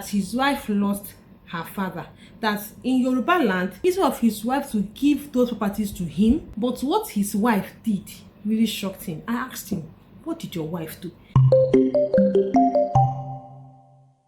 that his wife lost her father. That in Yoruba land, instead of his wife to give those properties to him, but what his wife did really shocked him. I asked him, what did your wife do?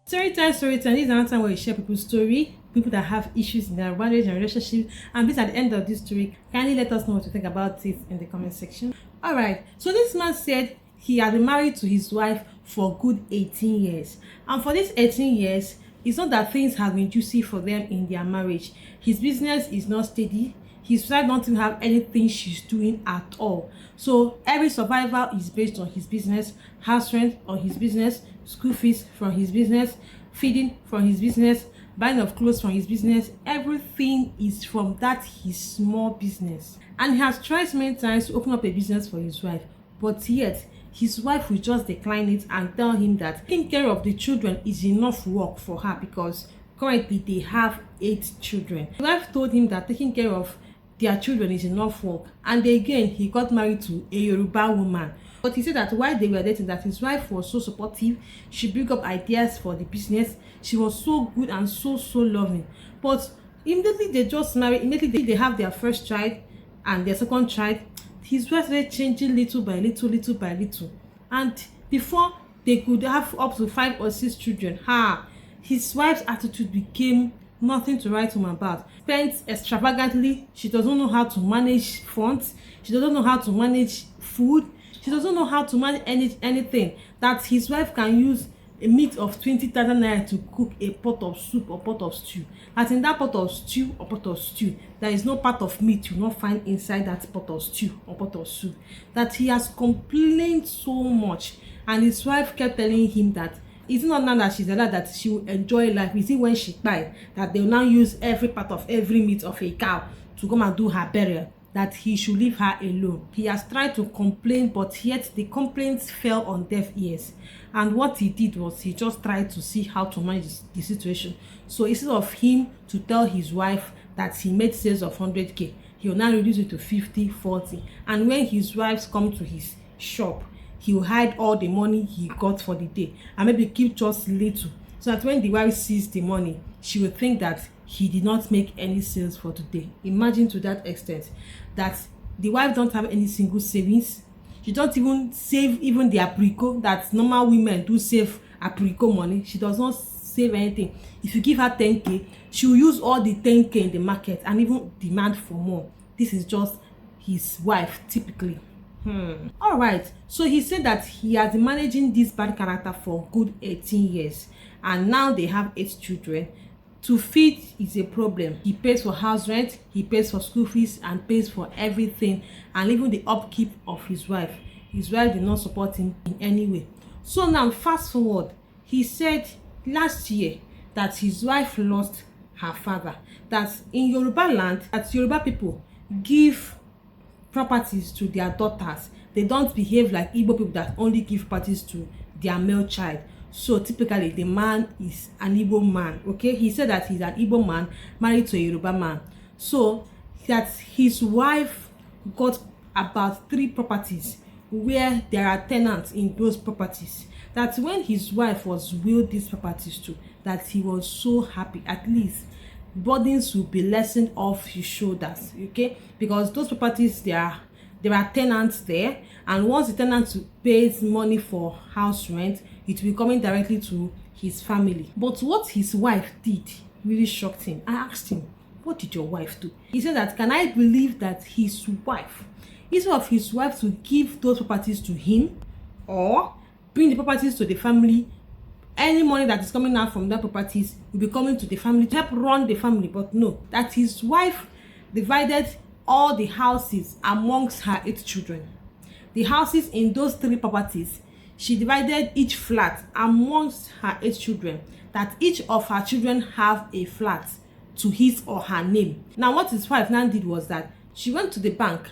Storytime. This is another time where we share people's story, people that have issues in their marriage and relationship. And please, at the end of this story, kindly let us know what you think about it in the comment section. All right. So this man said he had been married to his wife for good 18 years. And for these 18 years, it's not that things have been juicy for them in their marriage. His business is not steady. His wife doesn't have anything she's doing at all. So every survival is based on his business, house rent on his business, school fees from his business, feeding from his business, buying of clothes from his business. Everything is from that his small business. And he has tried many times to open up a business for his wife, but yet his wife will just decline it and tell him that taking care of the children is enough work for her, because currently they have 8 children. His wife told him that taking care of their children is enough work, and again he got married to a Yoruba woman. But he said that while they were dating, that his wife was so supportive. She bring up ideas for the business. She was so good and so loving. But immediately they just married, immediately they have their first child and their second child, his wife started changing little by little. And before they could have up to 5 or 6 children, his wife's attitude became nothing to write home about. Spent extravagantly. She doesn't know how to manage funds. She doesn't know how to manage food. She doesn't know how to manage anything. That his wife can use a meat of 20,000 naira to cook a pot of soup or pot of stew. That in that pot of stew or pot of stew, there is no part of meat you will not find inside that pot of stew or pot of soup. That he has complained so much, and his wife kept telling him that it's not now that she's allowed that she will enjoy life. You see, when she died, that they will now use every part of every meat of a cow to come and do her burial, that he should leave her alone. He has tried to complain, but yet the complaints fell on deaf ears. And what he did was he just tried to see how to manage the situation. So instead of him to tell his wife that he made sales of 100k, he will now reduce it to 50, 40. And when his wives come to his shop, he will hide all the money he got for the day and maybe keep just little, so that when the wife sees the money, she will think that he did not make any sales for today. Imagine to that extent that the wife don't have any single savings. She don't even save even the apricot that normal women do save apricot money. She does not save anything. If you give her 10k, she will use all the 10k in the market and even demand for more. This is just his wife typically. All right, so he said that he has been managing this bad character for good 18 years, and now they have 8 children. To feed is a problem. He pays for house rent, he pays for school fees, and pays for everything, and even the upkeep of his wife. His wife did not support him in any way. So now fast forward, he said last year that his wife lost her father. That in Yoruba land, that Yoruba people give properties to their daughters. They don't behave like Igbo people that only give properties to their male child. So typically the man is an Igbo man. Okay, he said that he's an Igbo man married to a Yoruba man. So that his wife got about 3 properties where there are tenants in those properties. That when his wife was willed these properties to, that he was so happy. At least burdens will be lessened off his shoulders. Okay, because those properties, there are tenants there, and once the tenant pays money for house rent, it will be coming directly to his family. But what his wife did really shocked him. I asked him, what did your wife do? He said that, can I believe that his wife, instead of his wife to give those properties to him or bring the properties to the family, any money that is coming out from that properties will be coming to the family to help run the family. But no, that his wife divided all the houses amongst her 8 children. The houses in those 3 properties, she divided each flat amongst her 8 children, that each of her children have a flat to his or her name. Now what his wife now did was that she went to the bank,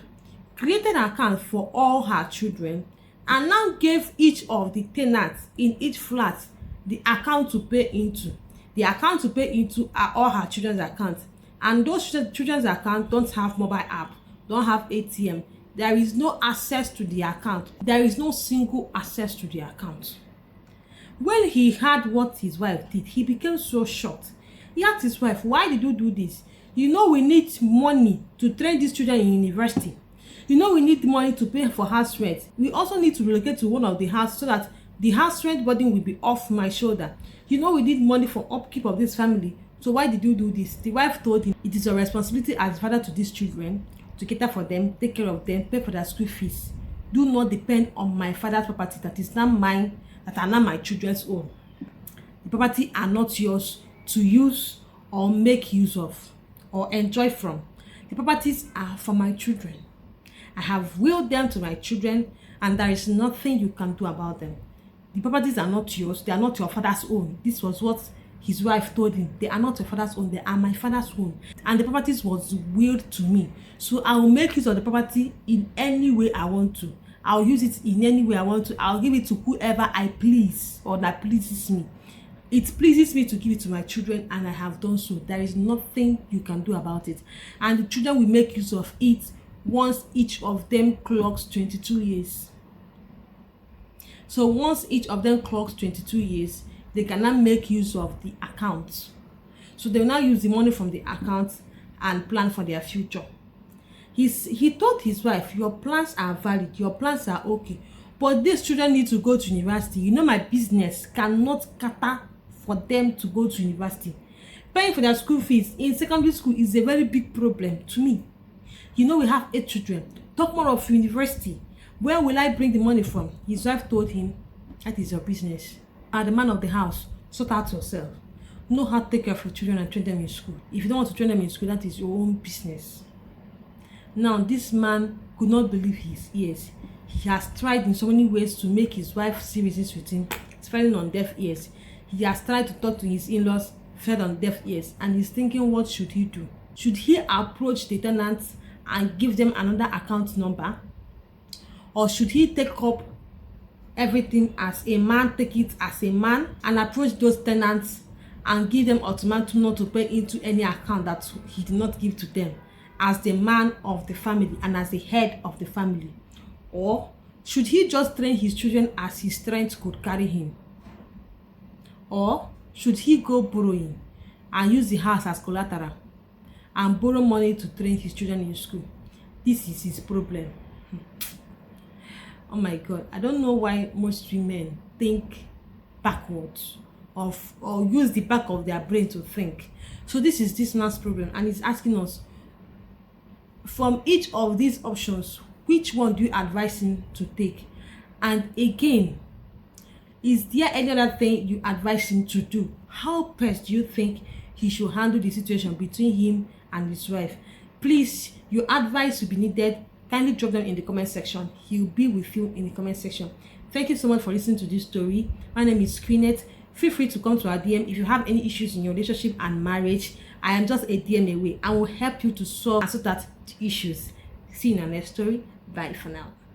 created an account for all her children, and now gave each of the tenants in each flat the account to pay into. The account to pay into are all her children's accounts, and those children's accounts don't have mobile app, don't have ATM. There is no access to the account. There is no single access to the account. When he heard what his wife did, he became so shocked. He asked his wife, why did you do this? You know we need money to train these children in university. You know we need money to pay for house rent. We also need to relocate to one of the house so that the house rent burden will be off my shoulder. You know we need money for upkeep of this family. So why did you do this? The wife told him it is your responsibility as father to these children to cater for them, take care of them, pay for their school fees. Do not depend on my father's property that is not mine, that are not my children's own. The property are not yours to use or make use of or enjoy from. The properties are for my children. I have willed them to my children, and there is nothing you can do about them. The properties are not yours. They are not your father's own. This was what his wife told him. They are not your father's own. They are my father's own. And the properties was willed to me. So I will make use of the property in any way I want to. I'll use it in any way I want to. I'll give it to whoever I please or that pleases me. It pleases me to give it to my children, and I have done so. There is nothing you can do about it. And the children will make use of it once each of them clocks 22 years. So once each of them clocks 22 years, they cannot make use of the account. So they will now use the money from the account and plan for their future. He told his wife, your plans are valid, your plans are okay, but these children need to go to university. You know my business cannot cater for them to go to university. Paying for their school fees in secondary school is a very big problem to me. You know we have 8 children. Talk more of university. Where will I bring the money from? His wife told him, that is your business. Are the man of the house, sort out yourself. Know how to take care of your children and train them in school. If you don't want to train them in school, that is your own business. Now this man could not believe his ears. He has tried in so many ways to make his wife see reasons with him. It's falling on deaf ears. He has tried to talk to his in-laws, fell on deaf ears, and he's thinking, what should he do? Should he approach the tenants and give them another account number? Or should he take up everything as a man, take it as a man, and approach those tenants and give them ultimatum not to pay into any account that he did not give to them, as the man of the family and as the head of the family? Or should he just train his children as his strength could carry him? Or should he go borrowing and use the house as collateral and borrow money to train his children in school? This is his problem. Oh my God, I don't know why most women think backwards or use the back of their brain to think. So this is this man's problem, and he's asking us, from each of these options, which one do you advise him to take? And again, is there any other thing you advise him to do? How best do you think he should handle the situation between him and his wife? Please, your advice will be needed. Kindly drop them in the comment section. He will be with you in the comment section. Thank you so much for listening to this story. My name is Queenette. Feel free to come to our DM if you have any issues in your relationship and marriage. I am just a DM away and will help you to solve and sort out the issues. See you in our next story. Bye for now.